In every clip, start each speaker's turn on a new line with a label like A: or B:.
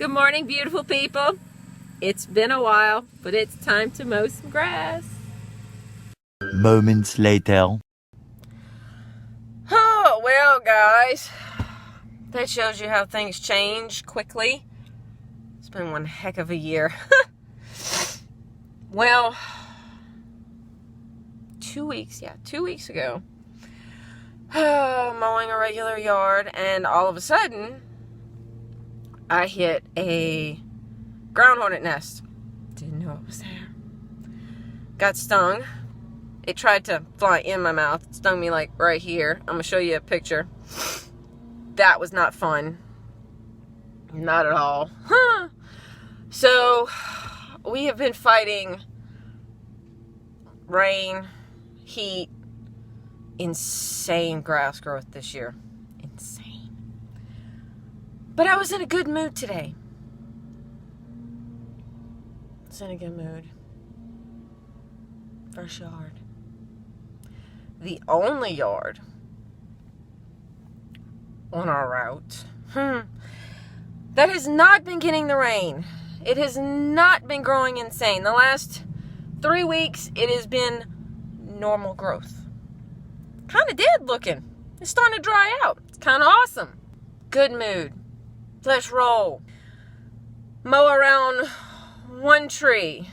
A: Good morning, beautiful people. It's been a while, but it's time to mow some grass.
B: Moments later.
A: Oh, well, guys, that shows you how things change quickly. It's been one heck of a year. Well, 2 weeks ago, mowing a regular yard, and all of a sudden, I hit a ground hornet nest. Didn't know it was there. Got stung. It tried to fly in my mouth. It stung me like right here. I'm going to show you a picture. That was not fun. Not at all. So, we have been fighting rain, heat, insane grass growth this year. Insane. But I was in a good mood today. In a good mood. Fresh yard. The only yard on our route that has not been getting the rain. It has not been growing insane. The last 3 weeks, it has been normal growth. Kind of dead looking. It's starting to dry out. It's kind of awesome. Good mood. Let's roll. Mow around one tree.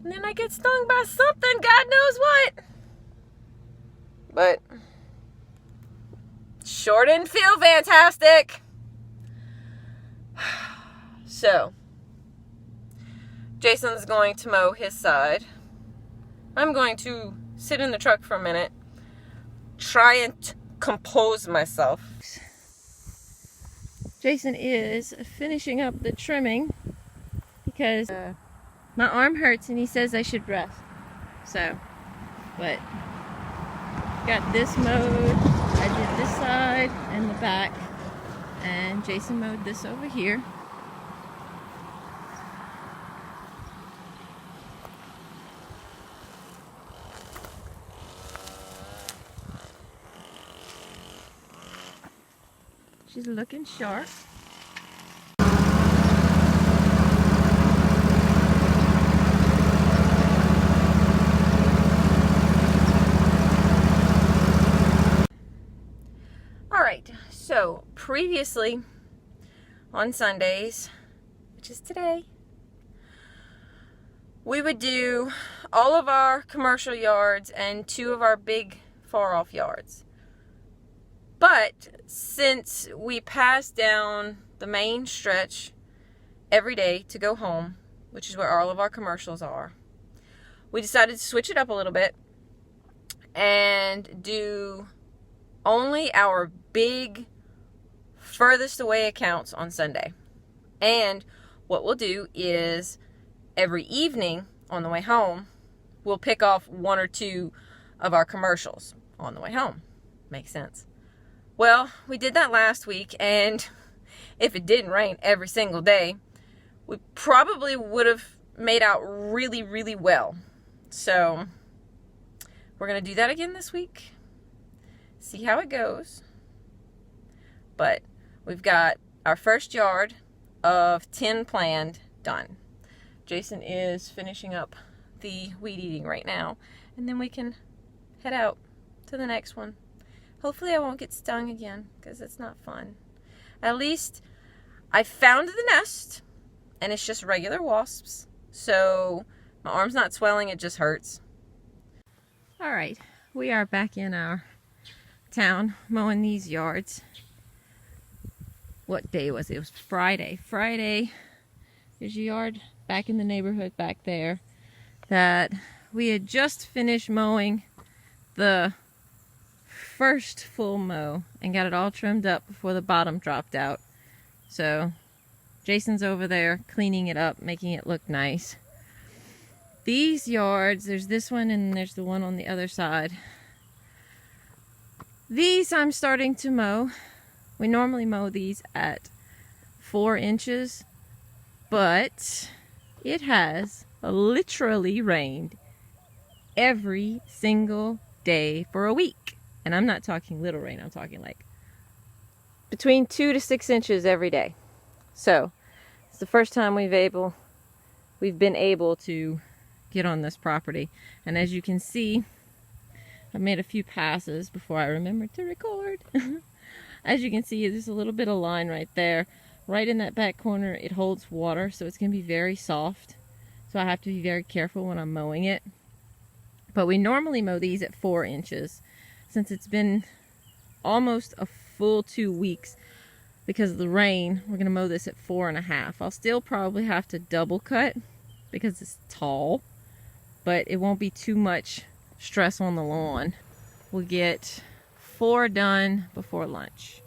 A: And then I get stung by something, God knows what. But sure didn't feel fantastic. So, Jason's going to mow his side. I'm going to sit in the truck for a minute, try and compose myself. Jason is finishing up the trimming because my arm hurts and he says I should rest. So, but got this mowed. I did this side and the back, and Jason mowed this over here. She's looking sharp. Alright, so previously on Sundays, which is today, we would do all of our commercial yards and 2 of our big far off yards. But since we pass down the main stretch every day to go home, which is where all of our commercials are, we decided to switch it up a little bit and do only our big, furthest away accounts on Sunday. And what we'll do is every evening on the way home, we'll pick off 1 or 2 of our commercials on the way home. Makes sense. Well, we did that last week, and if it didn't rain every single day, we probably would have made out really, really well. So, we're going to do that again this week. See how it goes. But we've got our first yard of 10 planned done. Jason is finishing up the weed eating right now, and then we can head out to the next one. Hopefully I won't get stung again, because it's not fun. At least I found the nest, and it's just regular wasps. So my arm's not swelling, it just hurts. Alright, we are back in our town mowing these yards. What day was it? It was Friday. Friday, there's a yard back in the neighborhood back there that we had just finished mowing the first full mow and got it all trimmed up before the bottom dropped out. So Jason's over there cleaning it up, making it look nice. These yards, there's this one and there's the one on the other side. These I'm starting to mow. We normally mow these at 4 inches, but it has literally rained every single day for a week. And I'm not talking little rain, I'm talking like between 2 to 6 inches every day. So it's the first time we've been able to get on this property. And as you can see, I made a few passes before I remembered to record. As you can see, there's a little bit of line right there. Right in that back corner, it holds water, so it's going to be very soft. So I have to be very careful when I'm mowing it. But we normally mow these at 4 inches. Since it's been almost a full 2 weeks because of the rain, we're going to mow this at 4.5. I'll still probably have to double cut because it's tall, but it won't be too much stress on the lawn. We'll get 4 done before lunch.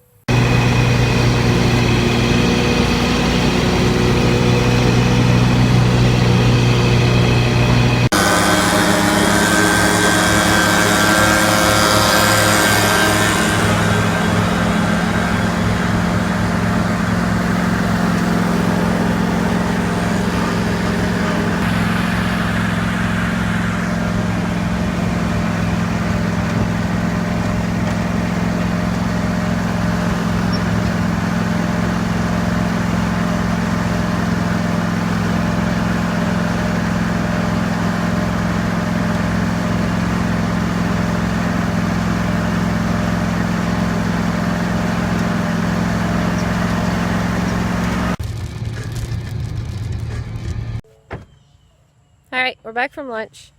A: Alright, we're back from lunch.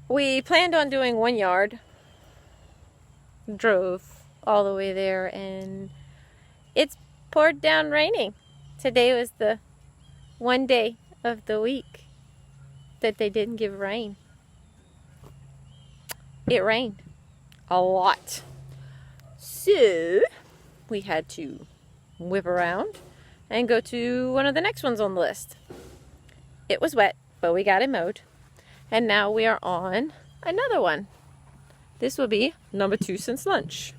A: We planned on doing 1 yard. Drove all the way there and it's poured down raining. Today was the one day of the week that they didn't give rain. It rained a lot. So we had to whip around and go to one of the next ones on the list. It was wet, but we got it mowed. And now we are on another one. This will be number 2 since lunch.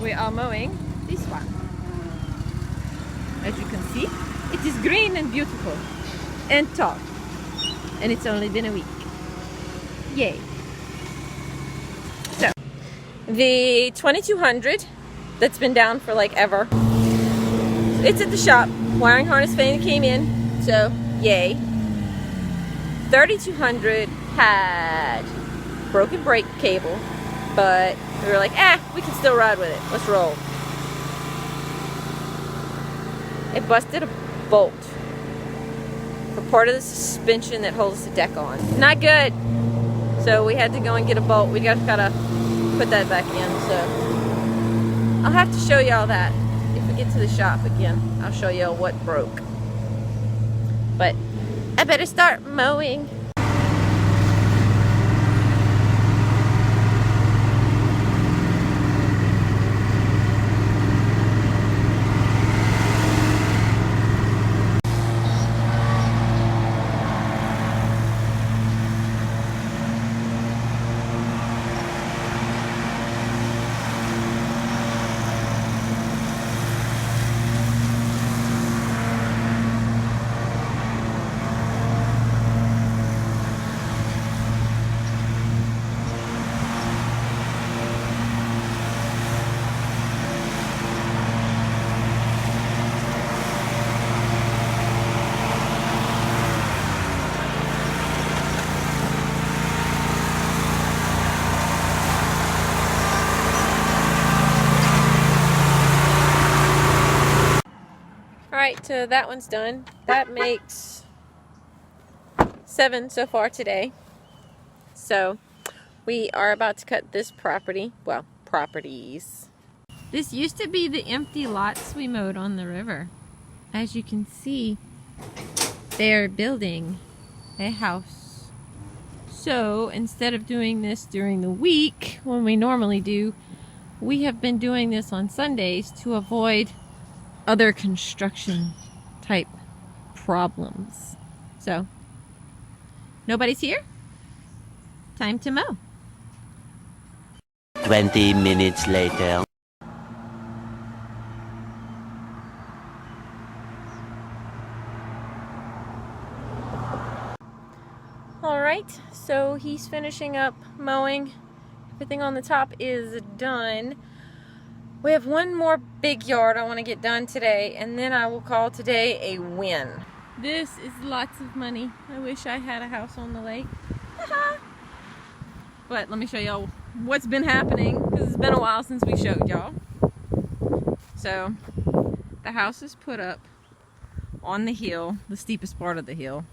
A: We are mowing this one. As you can see, it is green and beautiful and tall. And it's only been a week. Yay. So, the 2200 that's been down for like ever, it's at the shop. Wiring harness finally came in, so yay. 3200 had broken brake cable, but we were like, we can still ride with it. Let's roll. It busted a bolt for part of the suspension that holds the deck on. Not good. So we had to go and get a bolt. We gotta put that back in. So I'll have to show y'all that if we get to the shop again. I'll show y'all what broke. But I better start mowing. Alright, so that one's done. That makes 7 so far today. So we are about to cut this property. Well, properties. This used to be the empty lots we mowed on the river. As you can see, they're building a house. So instead of doing this during the week, when we normally do, we have been doing this on Sundays to avoid other construction type problems. So, nobody's here? Time to mow.
B: 20 minutes later.
A: Alright. Alright, so he's finishing up mowing. Everything on the top is done. We have one more big yard I want to get done today, and then I will call today a win. This is lots of money. I wish I had a house on the lake. But let me show y'all what's been happening, because it's been a while since we showed y'all. So, the house is put up on the hill, the steepest part of the hill.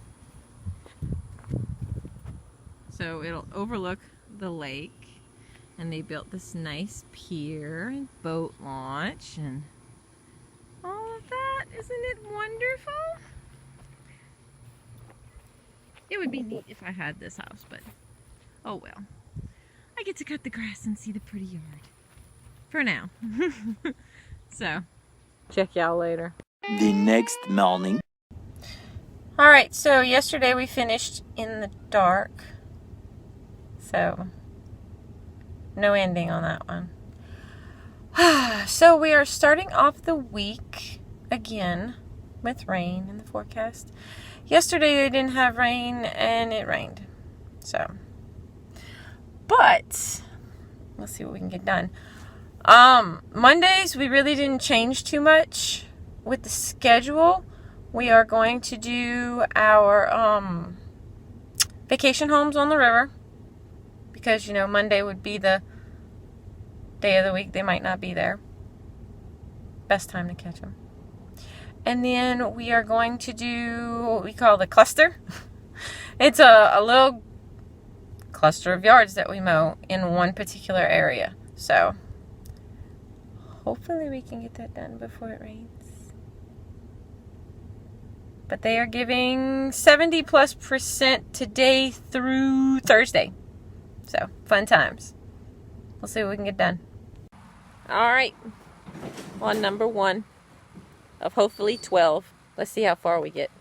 A: So it'll overlook the lake. And they built this nice pier and boat launch and all of that. Isn't it wonderful? It would be neat if I had this house, but oh well. I get to cut the grass and see the pretty yard. For now. So, check y'all later.
B: The next morning.
A: Alright, so yesterday we finished in the dark. So, no ending on that one. So we are starting off the week again with rain in the forecast. Yesterday they didn't have rain and it rained. So, but let's see what we can get done. Mondays we really didn't change too much with the schedule. We are going to do our vacation homes on the river. Because, you know, Monday would be the day of the week. They might not be there. Best time to catch them. And then we are going to do what we call the cluster. It's a little cluster of yards that we mow in one particular area. So, hopefully we can get that done before it rains. But they are giving 70+% today through Thursday. So, fun times. We'll see what we can get done. Alright. On number 1 of hopefully 12. Let's see how far we get.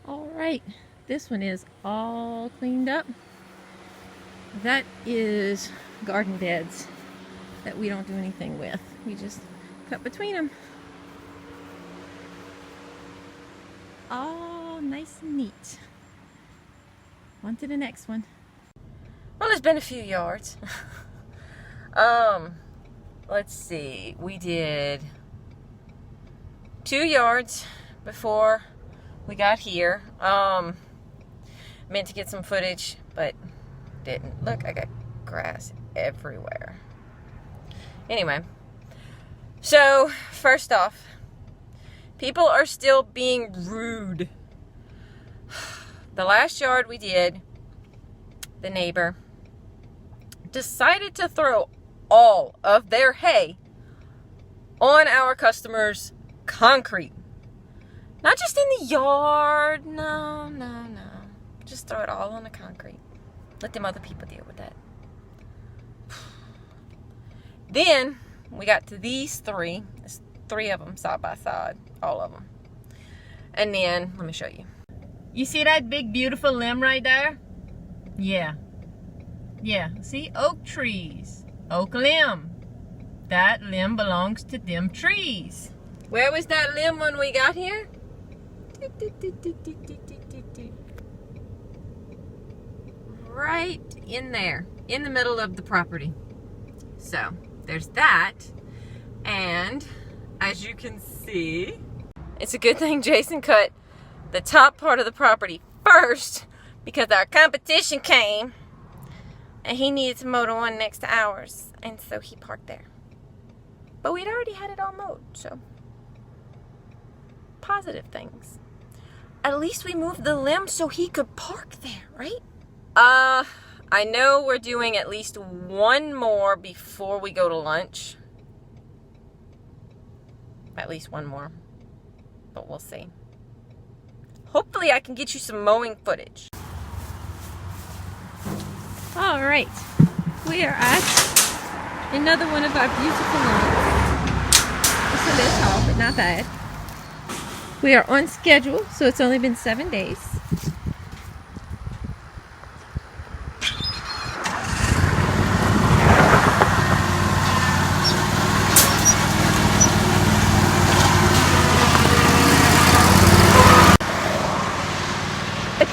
A: Alright. This one is all cleaned up. That is garden beds that we don't do anything with. We just cut between them. All nice and neat. On to the next one. Well, there's been a few yards. Let's see. We did 2 yards before we got here. Meant to get some footage, but didn't. Look, I got grass everywhere. Anyway, so first off, people are still being rude. The last yard we did, the neighbor decided to throw all of their hay on our customers' concrete. Not just in the yard. No. Just throw it all on the concrete. Let them other people deal with that. Then we got to these 3. There's 3 of them side by side. All of them. And then, let me show you. You see that big beautiful limb right there? Yeah. See? Oak trees. Oak limb. That limb belongs to them trees. Where was that limb when we got here? Right in there. In the middle of the property. So, there's that. And, as you can see, it's a good thing Jason cut the top part of the property first, because our competition came and he needed to mow the one next to ours, and so he parked there. But we'd already had it all mowed, so positive things. At least we moved the limb so he could park there, right? I know we're doing at least one more before we go to lunch. At least one more, but we'll see. Hopefully I can get you some mowing footage. All right, we are at another one of our beautiful lawns. It's a little tall, but not bad. We are on schedule, so it's only been 7 days.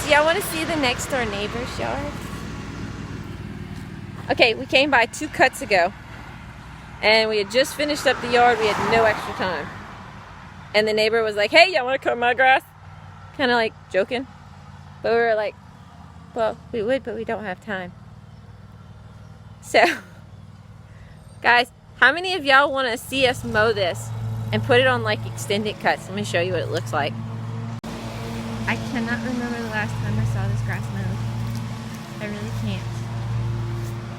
A: Do y'all want to see the next door neighbor's yard? Okay, we came by 2 Cutz ago, and we had just finished up the yard. We had no extra time. And the neighbor was like, hey, y'all want to cut my grass? Kind of like joking. But we were like, well, we would, but we don't have time. So, guys, how many of y'all want to see us mow this and put it on like extended cuts? Let me show you what it looks like. I cannot remember the last time I saw this grass mowed. I really can't.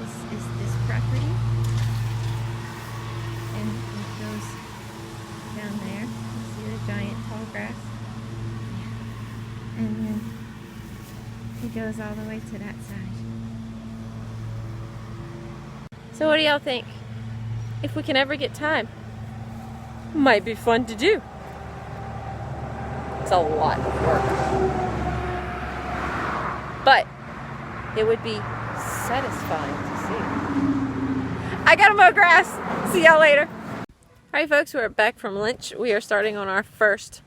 A: This is this property. And it goes down there. You see the giant tall grass? And then it goes all the way to that side. So what do y'all think? If we can ever get time, might be fun to do. It's a lot of work, but it would be satisfying to see. I gotta mow grass. See y'all later. Alright folks, we're back from lunch. We are starting on our first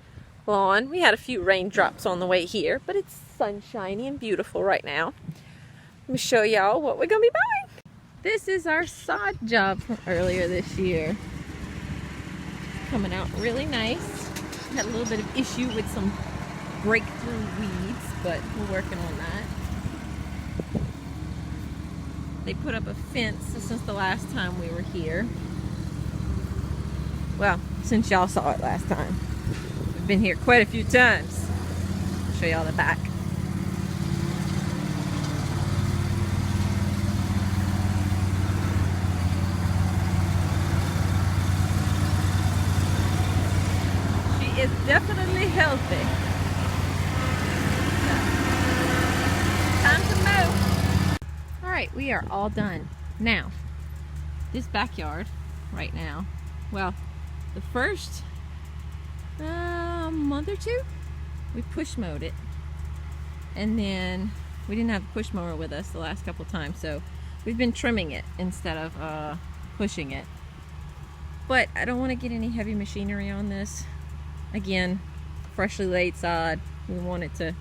A: lawn. We had a few raindrops on the way here, but it's sunshiny and beautiful right now. Let me show y'all what we're gonna be buying. This is our sod job from earlier this year. Coming out really nice. Had a little bit of issue with some breakthrough weeds, but we're working on that. They put up a fence since the last time we were here. Well, since y'all saw it last time. We've been here quite a few times. I'll show y'all the back. Is definitely healthy. Time to mow. Alright, we are all done. Now, this backyard right now, well, the first month or two, we push mowed it. And then we didn't have a push mower with us the last couple times, so we've been trimming it instead of pushing it. But I don't want to get any heavy machinery on this. Again, freshly laid sod. We want it to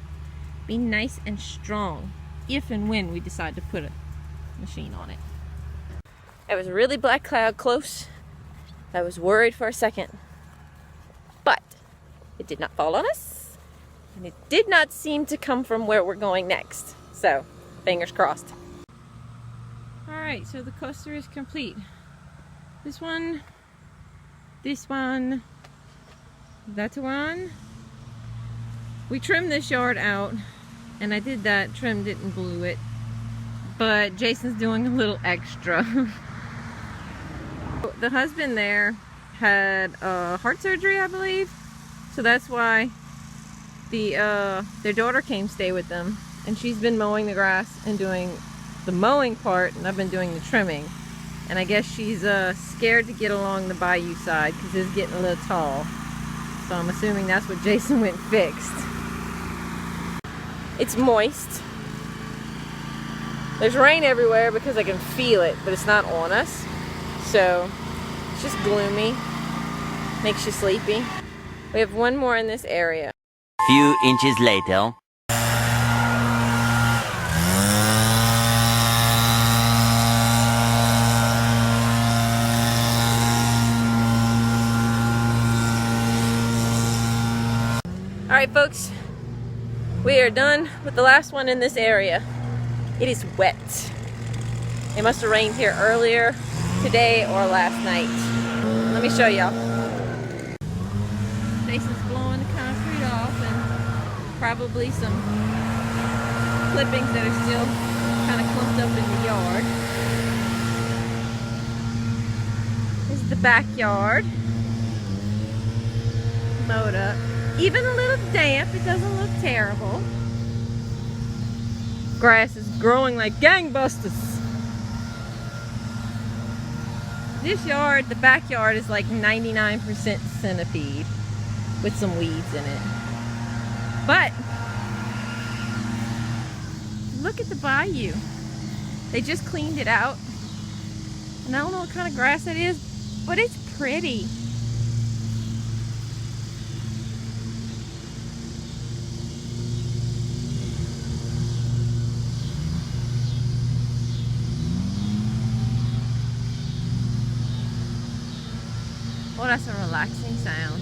A: be nice and strong if and when we decide to put a machine on it. It was a really black cloud close. I was worried for a second, but it did not fall on us, and it did not seem to come from where we're going next. So, fingers crossed. Alright, so the cluster is complete. This one, that one. We trimmed this yard out, and I did that, trimmed it and blew it, but Jason's doing a little extra. The husband there had heart surgery, I believe, so that's why their daughter came stay with them, and she's been mowing the grass and doing the mowing part, and I've been doing the trimming. And I guess she's scared to get along the bayou side because it's getting a little tall. So I'm assuming that's what Jason went and fixed. It's moist. There's rain everywhere because I can feel it, but it's not on us. So it's just gloomy. Makes you sleepy. We have one more in this area.
B: Few inches later.
A: Alright folks, we are done with the last one in this area. It is wet. It must have rained here earlier today or last night. Let me show y'all. Jason's blowing the concrete off, and probably some clippings that are still kind of clumped up in the yard. This is the backyard. Mowed up. Even a little damp, it doesn't look terrible. Grass is growing like gangbusters. This yard, the backyard, is like 99% centipede with some weeds in it. But look at the bayou. They just cleaned it out. And I don't know what kind of grass it is, but it's pretty. Oh, that's a relaxing sound.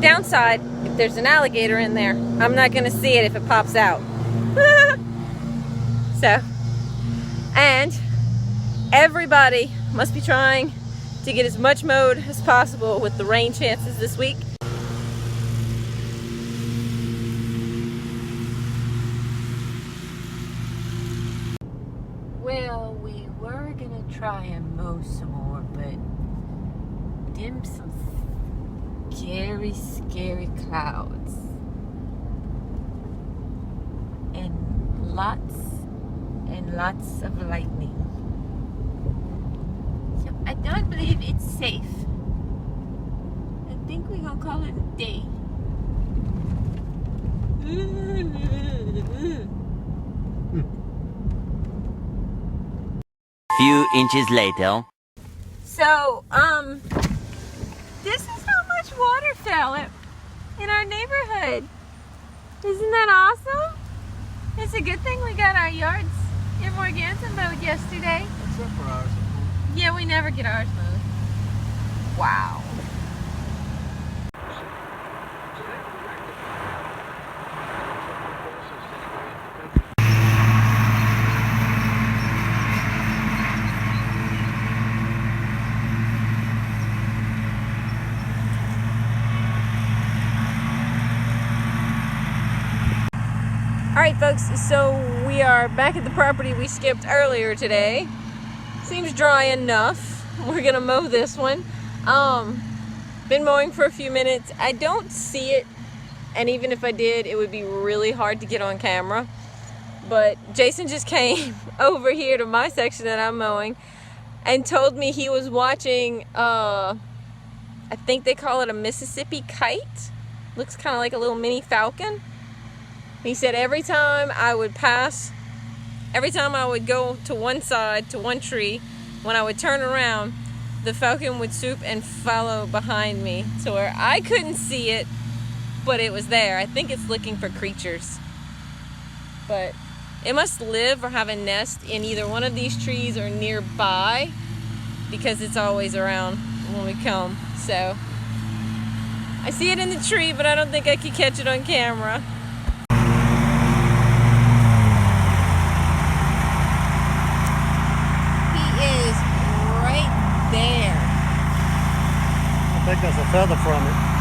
A: Downside, if there's an alligator in there, I'm not gonna see it if it pops out. So, and everybody must be trying to get as much mowed as possible with the rain chances this week. Well, we were gonna try and mow some more, but dim some scary, scary clouds. And lots of lightning. So I don't believe it's safe. I think we're gonna call it a day.
B: Few inches later.
A: So, this is how much water fell in our neighborhood. Isn't that awesome? It's a good thing we got our yards in Morganton mowed yesterday.
C: Except for ours.
A: Yeah, we never get ours mowed. Wow. All right, folks, so we are back at the property we skipped earlier today. Seems dry enough. We're gonna mow this one. Been mowing for a few minutes. I don't see it, and even if I did, it would be really hard to get on camera. But Jason just came over here to my section that I'm mowing and told me he was watching, I think they call it a Mississippi kite. Looks kind of like a little mini falcon. He said every time I would go to one side, to one tree, when I would turn around, the falcon would swoop and follow behind me to where I couldn't see it, but it was there. I think it's looking for creatures. But it must live or have a nest in either one of these trees or nearby, because it's always around when we come. So I see it in the tree, but I don't think I could catch it on camera.
C: I think that's a feather from it.